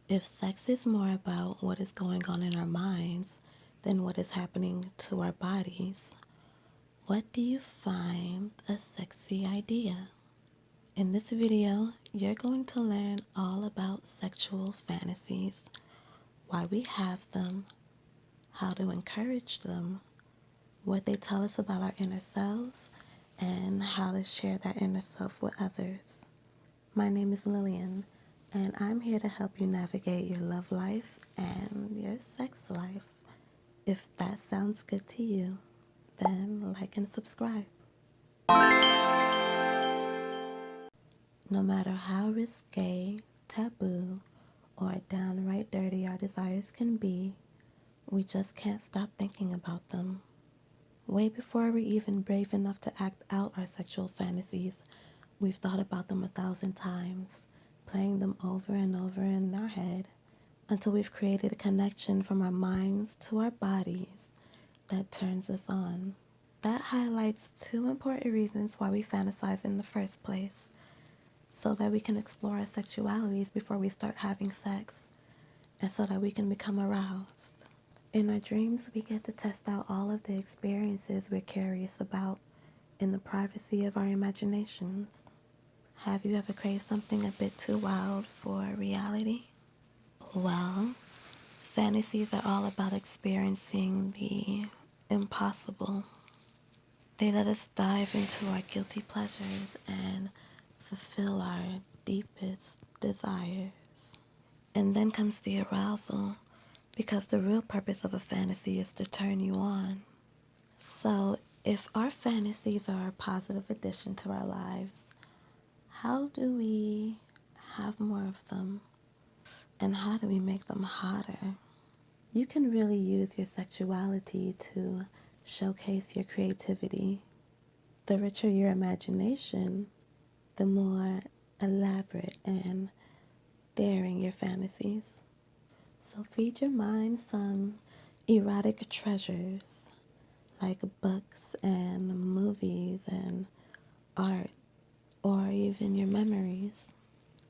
If sex is more about what is going on in our minds than what is happening to our bodies, what do you find a sexy idea? In this video, you're going to learn all about sexual fantasies, why we have them, how to encourage them, what they tell us about our inner selves, and how to share that inner self with others. My name is Lillian, and I'm here to help you navigate your love life and your sex life. If that sounds good to you, then like and subscribe. No matter how risque, taboo, or downright dirty our desires can be, we just can't stop thinking about them. Way before we're even brave enough to act out our sexual fantasies, we've thought about them 1,000 times, playing them over and over in our head until we've created a connection from our minds to our bodies that turns us on. That highlights two important reasons why we fantasize in the first place, so that we can explore our sexualities before we start having sex, and so that we can become aroused. In our dreams, we get to test out all of the experiences we're curious about in the privacy of our imaginations. Have you ever craved something a bit too wild for reality? Well, fantasies are all about experiencing the impossible. They let us dive into our guilty pleasures and fulfill our deepest desires. And then comes the arousal, because the real purpose of a fantasy is to turn you on. So, if our fantasies are a positive addition to our lives, how do we have more of them? And how do we make them hotter? You can really use your sexuality to showcase your creativity. The richer your imagination, the more elaborate and daring your fantasies. So feed your mind some erotic treasures like books and movies and art, or even your memories.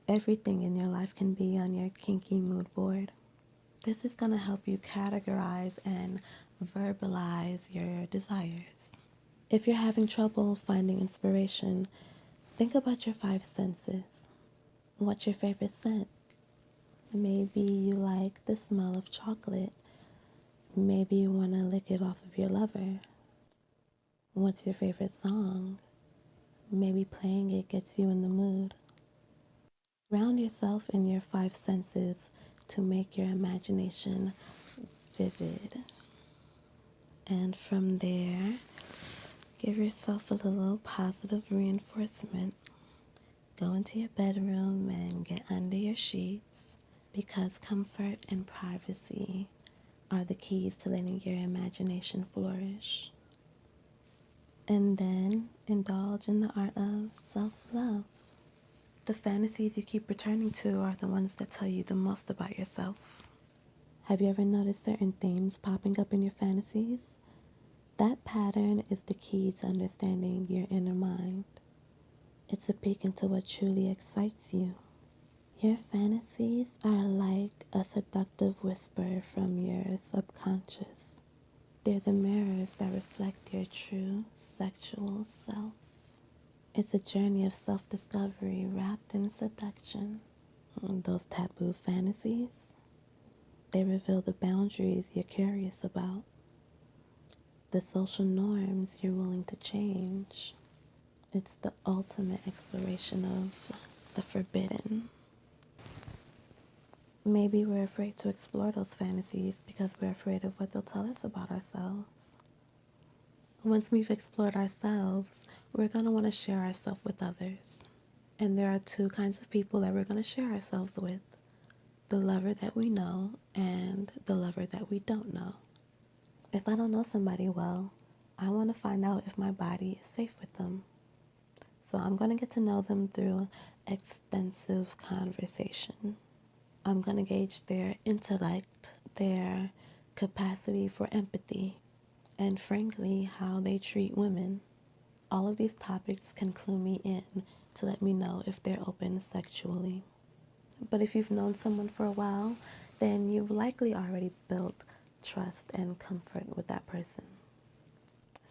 Everything in your life can be on your kinky mood board. This is going to help you categorize and verbalize your desires. If you're having trouble finding inspiration, think about your five senses. What's your favorite scent? Maybe you like the smell of chocolate. Maybe you want to lick it off of your lover. What's your favorite song? Maybe playing it gets you in the mood. Ground yourself in your five senses to make your imagination vivid. And from there, give yourself a little positive reinforcement. Go into your bedroom and get under your sheets, because comfort and privacy are the keys to letting your imagination flourish. And then indulge in the art of self-love. The fantasies you keep returning to are the ones that tell you the most about yourself. Have you ever noticed certain themes popping up in your fantasies? That pattern is the key to understanding your inner mind. It's a peek into what truly excites you. Your fantasies are like a seductive whisper from your subconscious. They're the mirrors that reflect your true sexual self. It's a journey of self-discovery wrapped in seduction. Those taboo fantasies, they reveal the boundaries you're curious about, the social norms you're willing to change. It's the ultimate exploration of the forbidden. Maybe we're afraid to explore those fantasies because we're afraid of what they'll tell us about ourselves. Once we've explored ourselves, we're going to want to share ourselves with others. And there are two kinds of people that we're going to share ourselves with: the lover that we know and the lover that we don't know. If I don't know somebody well, I want to find out if my body is safe with them. So I'm going to get to know them through extensive conversation. I'm going to gauge their intellect, their capacity for empathy, and frankly, how they treat women. All of these topics can clue me in to let me know if they're open sexually. But if you've known someone for a while, then you've likely already built trust and comfort with that person.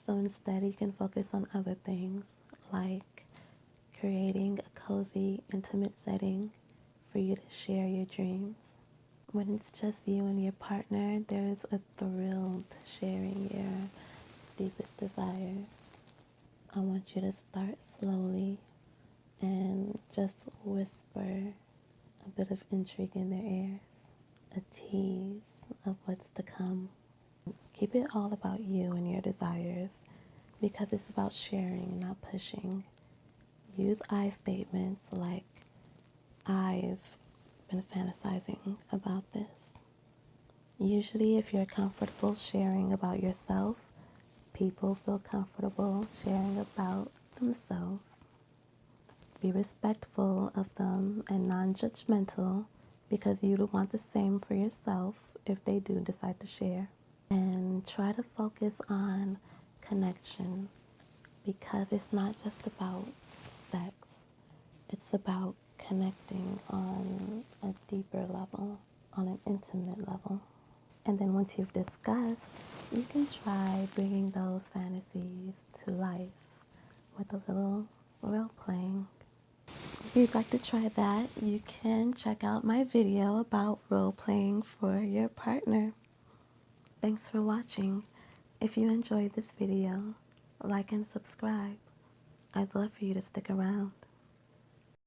So instead, you can focus on other things like creating a cozy, intimate setting for you to share your dreams. When it's just you and your partner, there's a thrill to sharing your deepest desires. I want you to start slowly and just whisper a bit of intrigue in their ears, a tease of what's to come. Keep it all about you and your desires because it's about sharing, not pushing. Use I statements like, I've been fantasizing about this. Usually, if you're comfortable sharing about yourself, people feel comfortable sharing about themselves. Be respectful of them and non judgmental because you would want the same for yourself if they do decide to share. And try to focus on connection because it's not just about sex, it's about connecting on a deeper level, on an intimate level. And then once you've discussed, you can try bringing those fantasies to life with a little role playing. If you'd like to try that, you can check out my video about role playing for your partner. Thanks for watching. If you enjoyed this video, like and subscribe. I'd love for you to stick around.